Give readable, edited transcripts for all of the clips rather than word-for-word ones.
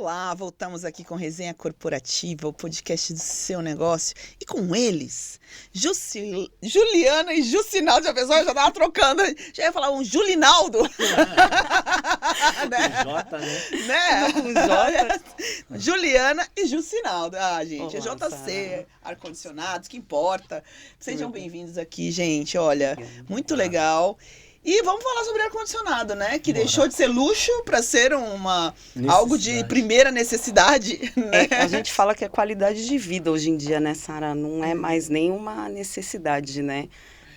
Olá, voltamos aqui com Resenha Corporativa, o podcast do seu negócio. E com eles, Juliana e Jucinaldo. A pessoa já tava trocando, já ia falar um Julinaldo. né? J, né? Com J. Juliana e Jucinaldo. Ah, gente, Olá, é JC, Sara. ar-condicionados, que importa. Sejam bem-vindos aqui, gente. Olha, muito legal. E vamos falar sobre ar-condicionado, né? Que deixou de ser luxo para ser algo de primeira necessidade. Né? A gente fala que é qualidade de vida hoje em dia, né, Sara? Não é mais nenhuma necessidade, né?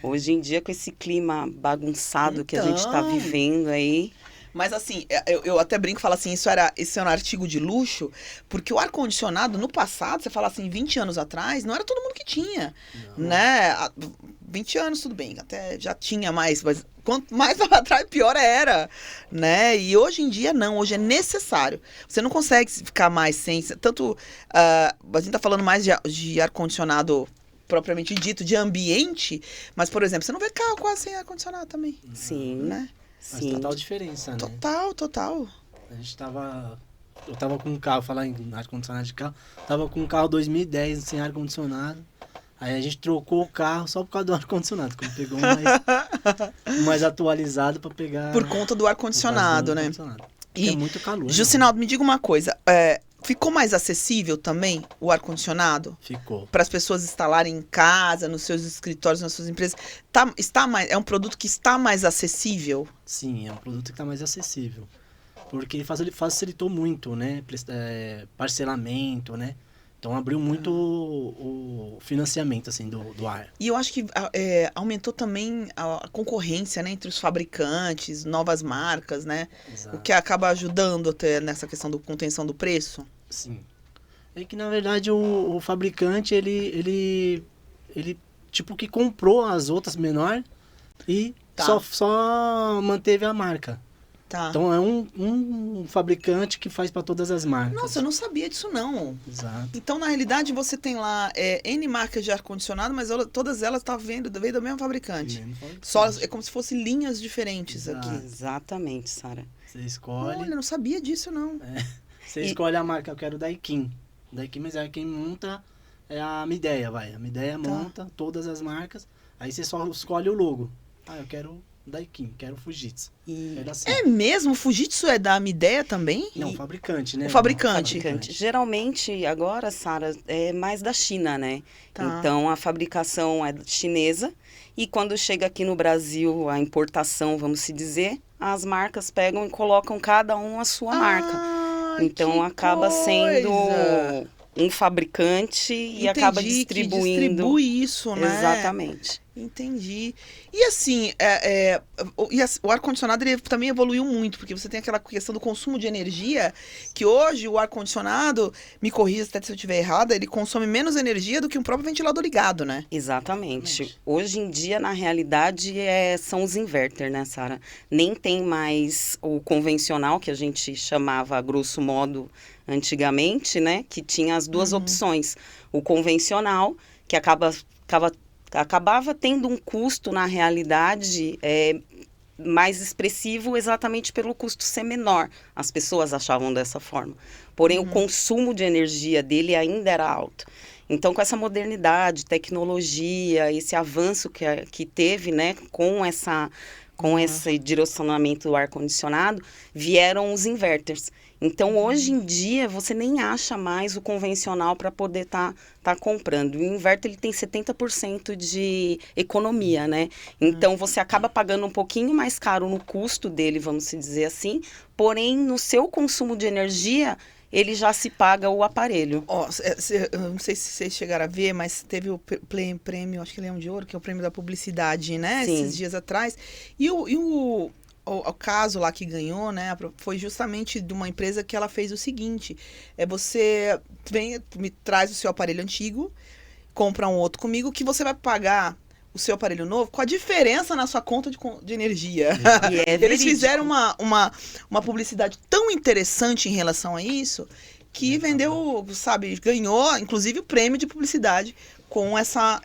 Hoje em dia, com esse clima bagunçado que a gente está vivendo aí... Mas assim, eu até brinco e falo assim, isso era um artigo de luxo, porque o ar-condicionado, no passado, você fala assim, 20 anos atrás, não era todo mundo que tinha, né? 20 anos, tudo bem, até já tinha mais, mas quanto mais lá atrás, pior era, né? E hoje em dia, não, hoje é necessário. Você não consegue ficar mais sem, tanto, a gente tá falando mais de ar-condicionado propriamente dito, de ambiente, mas, por exemplo, você não vê carro quase sem ar-condicionado também. Sim, né? Faz total diferença, né? Total. Eu tava com um carro, falar em ar-condicionado de carro, tava com um carro 2010 sem ar-condicionado. Aí a gente trocou o carro só por causa do ar-condicionado, quando pegou um mais atualizado para pegar... Por conta do ar-condicionado, né? E é muito calor. Jucinaldo, me diga uma coisa, ficou mais acessível também o ar-condicionado? Ficou. Para as pessoas instalarem em casa, nos seus escritórios, nas suas empresas. É um produto que está mais acessível? Sim, é um produto que está mais acessível. Porque ele facilitou muito, né? Parcelamento, né? Então abriu muito o financiamento assim, do ar. E eu acho que aumentou também a concorrência, né, entre os fabricantes, novas marcas, né? Exato. O que acaba ajudando até nessa questão da contenção do preço. Sim. É que na verdade o fabricante ele tipo que comprou as outras menor e só manteve a marca. Tá. Então é um fabricante que faz para todas as marcas. Nossa, eu não sabia disso não. Exato. Então, na realidade, você tem lá N marcas de ar-condicionado, mas todas elas veio do mesmo fabricante. Só é como se fossem linhas diferentes aqui. Exatamente, Sara. Você escolhe... Olha, eu não sabia disso não. Você escolhe a marca, eu quero Daikin. Mas quem monta é a Midea, vai. A Midea monta todas as marcas, aí você só escolhe o logo. Eu quero... Daikin, quero Fujitsu. Assim. É mesmo? O Fujitsu é da Midea também? Não, o fabricante, né? O fabricante. Geralmente, agora, Sara, é mais da China, né? Tá. Então, a fabricação é chinesa. E quando chega aqui no Brasil, a importação, vamos se dizer, as marcas pegam e colocam cada um a sua marca. Então, acaba sendo um fabricante e acaba distribuindo. Que distribui isso, né? Exatamente. Entendi. E assim, o ar-condicionado ele também evoluiu muito, porque você tem aquela questão do consumo de energia, que hoje o ar-condicionado, me corrija até se eu estiver errada, ele consome menos energia do que um próprio ventilador ligado, né? Exatamente. Hoje em dia, na realidade, são os inverter, né, Sara? Nem tem mais o convencional, que a gente chamava, grosso modo, antigamente, né? Que tinha as duas opções. O convencional, que acabava tendo um custo, na realidade, mais expressivo exatamente pelo custo ser menor. As pessoas achavam dessa forma. Porém, o consumo de energia dele ainda era alto. Então, com essa modernidade, tecnologia, esse avanço que teve, né, com esse direcionamento do ar-condicionado, vieram os inverters. Então, hoje em dia, você nem acha mais o convencional para poder tá comprando. O inverter ele tem 70% de economia, né? Então, você acaba pagando um pouquinho mais caro no custo dele, vamos se dizer assim. Porém, no seu consumo de energia, ele já se paga o aparelho. Eu não sei se vocês chegaram a ver, mas teve o prêmio, acho que Leão de Ouro, que é o prêmio da publicidade, né? Sim. Esses dias atrás. E o caso lá que ganhou, né, foi justamente de uma empresa que ela fez o seguinte, você me traz o seu aparelho antigo, compra um outro comigo, que você vai pagar o seu aparelho novo com a diferença na sua conta de energia. Eles fizeram uma publicidade tão interessante em relação a isso, que vendeu, sabe, ganhou, inclusive, o prêmio de publicidade com essa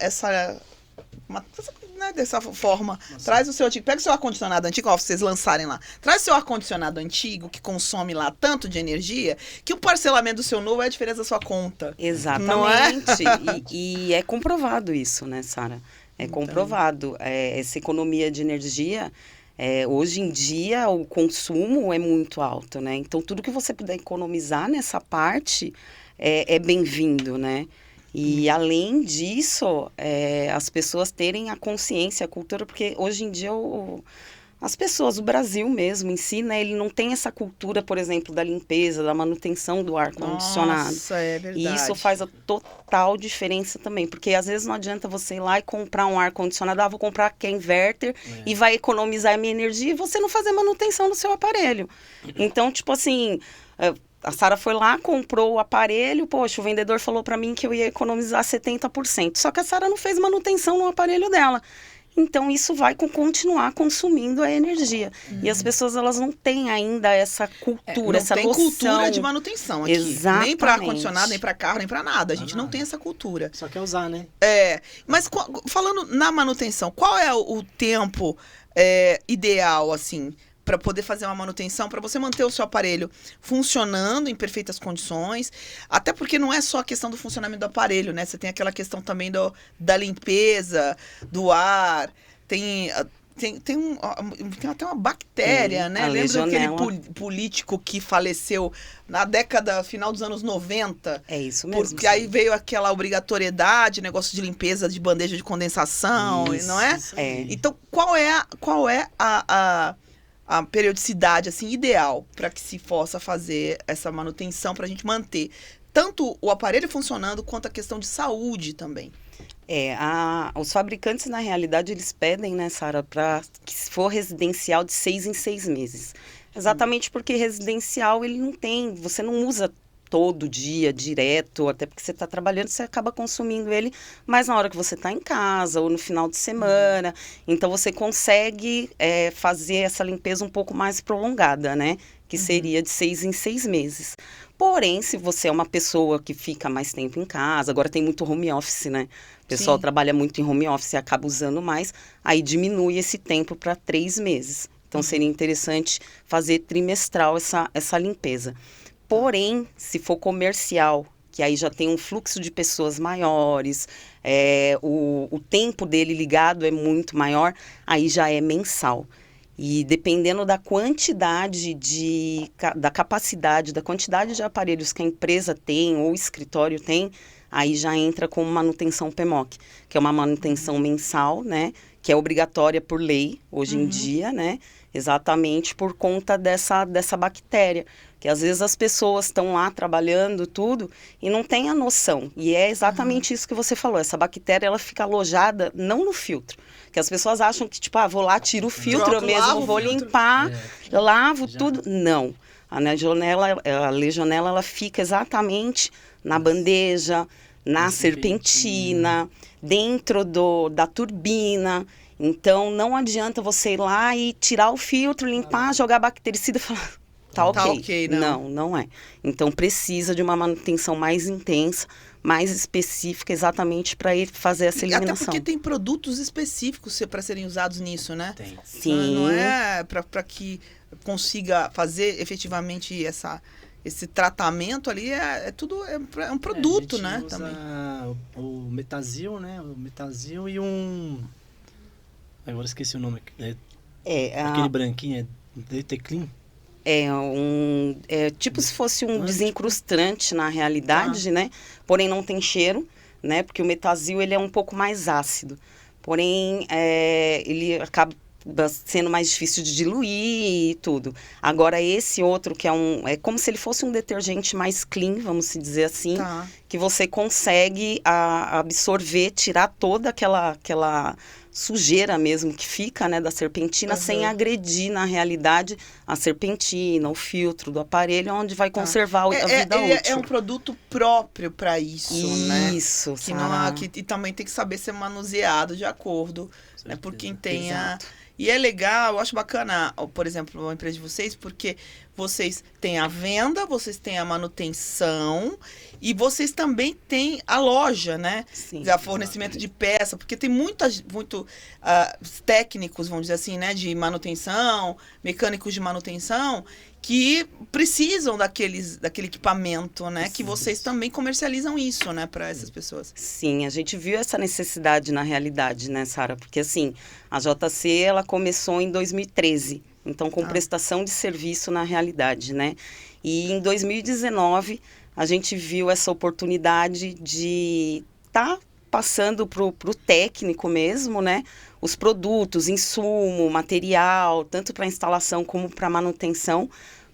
né? Dessa forma. Traz o seu antigo. Pega o seu ar-condicionado antigo, ó, vocês lançarem lá. Traz o seu ar-condicionado antigo, que consome lá tanto de energia, que o parcelamento do seu novo é a diferença da sua conta. Exatamente. E é comprovado isso, né, Sara? É comprovado. Essa economia de energia, hoje em dia, o consumo é muito alto, né? Então, tudo que você puder economizar nessa parte é bem-vindo, né? E, além disso, as pessoas terem a consciência, a cultura, porque hoje em dia as pessoas, o Brasil mesmo em si, né, ele não tem essa cultura, por exemplo, da limpeza, da manutenção do ar-condicionado. Nossa, é verdade. E isso faz a total diferença também, porque às vezes não adianta você ir lá e comprar um ar-condicionado, vou comprar que é inverter e vai economizar a minha energia e você não fazer manutenção no seu aparelho. Então, tipo assim, a Sara foi lá, comprou o aparelho, poxa, o vendedor falou para mim que eu ia economizar 70%, só que a Sara não fez manutenção no aparelho dela. Então, isso vai continuar consumindo a energia. E as pessoas, elas não têm ainda essa cultura, essa noção. Não tem cultura de manutenção aqui. Exatamente. Nem para ar-condicionado, nem para carro, nem para nada. A gente não tem essa cultura. Só quer usar, né? Mas falando na manutenção, qual é o tempo ideal, assim, para poder fazer uma manutenção, para você manter o seu aparelho funcionando em perfeitas condições, até porque não é só a questão do funcionamento do aparelho, né? Você tem aquela questão também da limpeza, do ar, tem até uma bactéria, né? Lembra daquele político que faleceu na década, final dos anos 90? É isso mesmo. Porque aí veio aquela obrigatoriedade, negócio de limpeza de bandeja de condensação, não é? Então, qual é a periodicidade assim, ideal para que se possa fazer essa manutenção para a gente manter tanto o aparelho funcionando quanto a questão de saúde também? Os fabricantes, na realidade, eles pedem, né, Sara, para que se for residencial de 6 em 6 meses. Exatamente porque residencial, ele não tem, você não usa todo dia, direto, até porque você está trabalhando, você acaba consumindo ele, mas na hora que você está em casa ou no final de semana, então você consegue fazer essa limpeza um pouco mais prolongada, né? Que seria de 6 em 6 meses. Porém, se você é uma pessoa que fica mais tempo em casa, agora tem muito home office, né? O pessoal trabalha muito em home office e acaba usando mais, aí diminui esse tempo para 3 meses. Então, seria interessante fazer trimestral essa limpeza. Porém, se for comercial, que aí já tem um fluxo de pessoas maiores, o tempo dele ligado é muito maior, aí já é mensal. E dependendo da quantidade da capacidade, da quantidade de aparelhos que a empresa tem ou o escritório tem, aí já entra com manutenção PMOC, que é uma manutenção mensal, né? Que é obrigatória por lei hoje em dia, né? Exatamente por conta dessa bactéria. Que às vezes as pessoas estão lá trabalhando tudo e não têm a noção. E é exatamente isso que você falou. Essa bactéria, ela fica alojada não no filtro. Que as pessoas acham que, tipo, vou lá, tiro o filtro, eu mesmo vou limpar, lavo tudo. Não. A legionela, ela fica exatamente na bandeja, na serpentina, dentro da turbina. Então, não adianta você ir lá e tirar o filtro, limpar, jogar bactericida e falar... Tá ok, não é. Então, precisa de uma manutenção mais intensa, mais específica, exatamente para ir fazer essa eliminação. Até porque tem produtos específicos para serem usados nisso, né? Tem. Sim. Não é para que consiga fazer efetivamente esse tratamento ali, tudo um produto, a gente né? usa também. o Metazil, né? O Metazil e agora esqueci o nome. Aquele branquinho, Deteclin? Tipo se fosse um desincrustante na realidade, né? Porém não tem cheiro, né? Porque o Metazil, ele é um pouco mais ácido. Porém, ele acaba sendo mais difícil de diluir e tudo. Agora, esse outro que é como se ele fosse um detergente mais clean, vamos dizer assim, que você consegue absorver, tirar toda aquela sujeira mesmo que fica, né, da serpentina, sem agredir, na realidade, a serpentina, o filtro do aparelho, onde vai conservar a vida útil. É um produto próprio para isso, né? Isso, e também tem que saber ser manuseado de acordo, né, por quem tenha... E é legal, eu acho bacana, por exemplo, a empresa de vocês, porque vocês têm a venda, vocês têm a manutenção e vocês também têm a loja, né? Sim. A fornecimento de peça, porque tem muito técnicos, vamos dizer assim, né? De manutenção, mecânicos de manutenção, que precisam daquele equipamento, né? Sim. Que vocês também comercializam isso, né? Para essas pessoas. Sim, a gente viu essa necessidade na realidade, né, Sara? Porque, assim, a JC, ela começou em 2013. Então, com prestação de serviço na realidade, né? E em 2019, a gente viu essa oportunidade de estar passando para o técnico mesmo, né? Os produtos, insumo, material, tanto para instalação como para manutenção,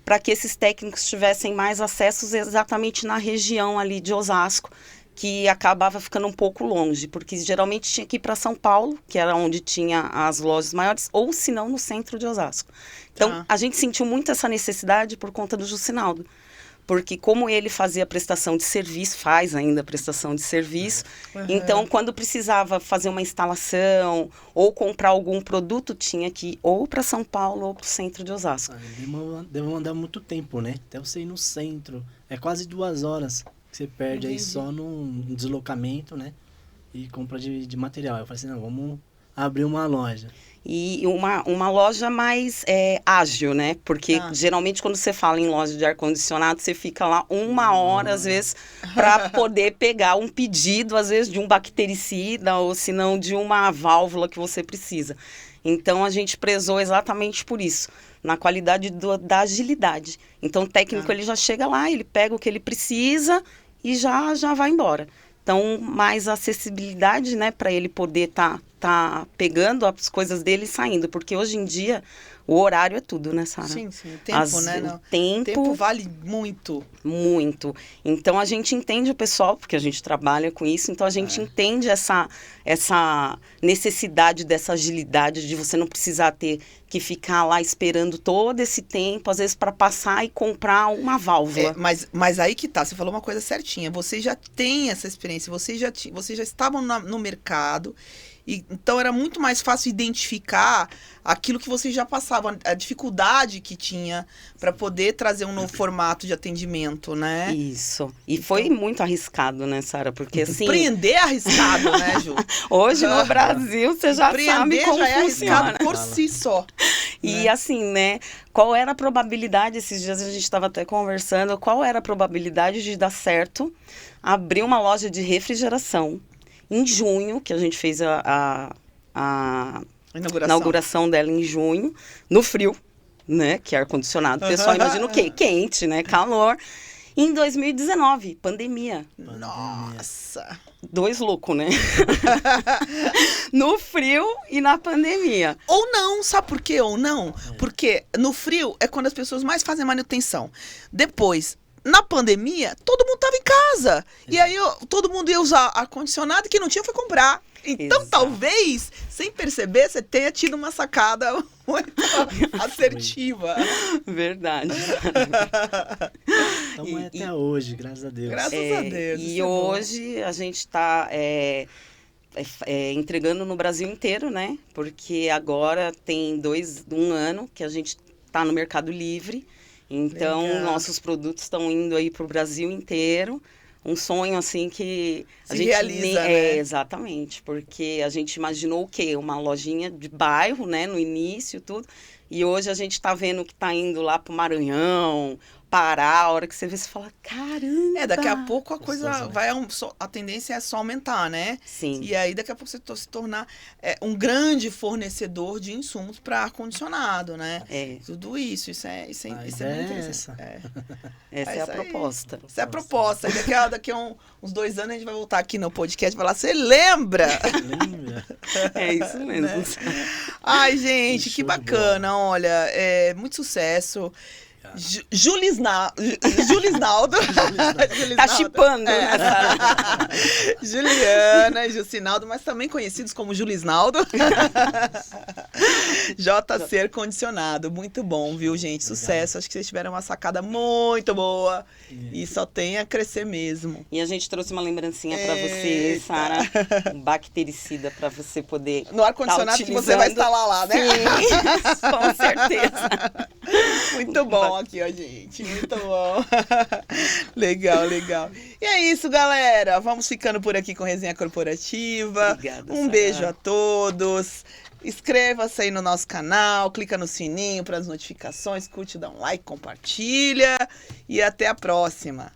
para que esses técnicos tivessem mais acessos exatamente na região ali de Osasco, que acabava ficando um pouco longe, porque geralmente tinha que ir para São Paulo, que era onde tinha as lojas maiores, ou se não no centro de Osasco. Então, a gente sentiu muito essa necessidade por conta do Jucinaldo, porque como ele fazia prestação de serviço, faz ainda prestação de serviço, então quando precisava fazer uma instalação ou comprar algum produto, tinha que ir ou para São Paulo ou para o centro de Osasco. Demanda muito tempo, né? Até você ir no centro, é quase 2 horas. Você perde aí só no deslocamento, né? E compra de material. Eu falei assim, não, vamos abrir uma loja. E uma loja mais ágil, né? Porque geralmente quando você fala em loja de ar-condicionado, você fica lá 1 hora, às vezes, para poder pegar um pedido, às vezes, de um bactericida ou se não de uma válvula que você precisa. Então, a gente prezou exatamente por isso, na qualidade da agilidade. Então, o técnico ele já chega lá, ele pega o que ele precisa e já vai embora. Então, mais acessibilidade, né, para ele poder tá pegando as coisas dele e saindo. Porque hoje em dia, o horário é tudo, né, Sara? Sim, o tempo, né? O tempo vale muito. Muito. Então, a gente entende o pessoal, porque a gente trabalha com isso, então a gente entende essa necessidade dessa agilidade, de você não precisar ter que ficar lá esperando todo esse tempo, às vezes para passar e comprar uma válvula. Mas aí que tá, você falou uma coisa certinha, você já tem essa experiência, vocês já estavam no mercado, e então era muito mais fácil identificar aquilo que vocês já passavam, a dificuldade que tinha para poder trazer um novo formato de atendimento, né? Isso. E foi muito arriscado, né, Sara? Porque assim... Empreender é arriscado, né, Ju? Hoje no Brasil, você já sabe como já é funciona. arriscado por si só. E assim, né, qual era a probabilidade, esses dias a gente estava até conversando, qual era a probabilidade de dar certo abrir uma loja de refrigeração em junho, que a gente fez a inauguração dela em junho, no frio, né, que é ar-condicionado. O pessoal imagina o quê? Quente, né, calor. Em 2019, pandemia. Nossa! 2 loucos, né? No frio e na pandemia. Ou não, sabe por quê? Ou não? Porque no frio é quando as pessoas mais fazem manutenção. Depois, na pandemia, todo mundo estava em casa. E aí todo mundo ia usar ar-condicionado e quem não tinha foi comprar. Então, talvez, sem perceber, você tenha tido uma sacada muito assertiva. Verdade. Então é até hoje, graças a Deus. Graças a Deus. E hoje a gente está entregando no Brasil inteiro, né? Porque agora tem 1 ano que a gente está no Mercado Livre. Então, nossos produtos estão indo aí para o Brasil inteiro. Um sonho, assim, que a gente realiza, né? Exatamente, porque a gente imaginou o quê? Uma lojinha de bairro, né? No início, tudo. E hoje a gente está vendo que está indo lá para o Maranhão, Pará, a hora que você vê, você fala, caramba! Daqui a pouco a coisa vai... A tendência é só aumentar, né? Sim. E aí, daqui a pouco você se tornar um grande fornecedor de insumos para ar-condicionado, né? Tudo isso é muito interessante. Essa é a proposta. Essa é a proposta. E daqui a uns 2 anos a gente vai voltar aqui no podcast e falar, você lembra? Lembra? É isso mesmo. Né? Ai, gente, que bacana. Olha, muito sucesso. Julisnaldo. Tá chipando, né? Juliana e Jucinaldo, mas também conhecidos como Julisnaldo. JC Ar Condicionado. Muito bom, viu, gente? Sucesso. Acho que vocês tiveram uma sacada muito boa. E só tem a crescer mesmo. E a gente trouxe uma lembrancinha pra você, Sara. Um bactericida pra você poder no ar-condicionado que você vai instalar lá, né? Sim, com certeza. Muito bom aqui, ó, gente. Muito bom. Legal, legal. E é isso, galera. Vamos ficando por aqui com Resenha Corporativa. Obrigada, Um Sara. beijo a todos. Inscreva-se aí no nosso canal, clica no sininho para as notificações, curte, dá um like, compartilha e até a próxima.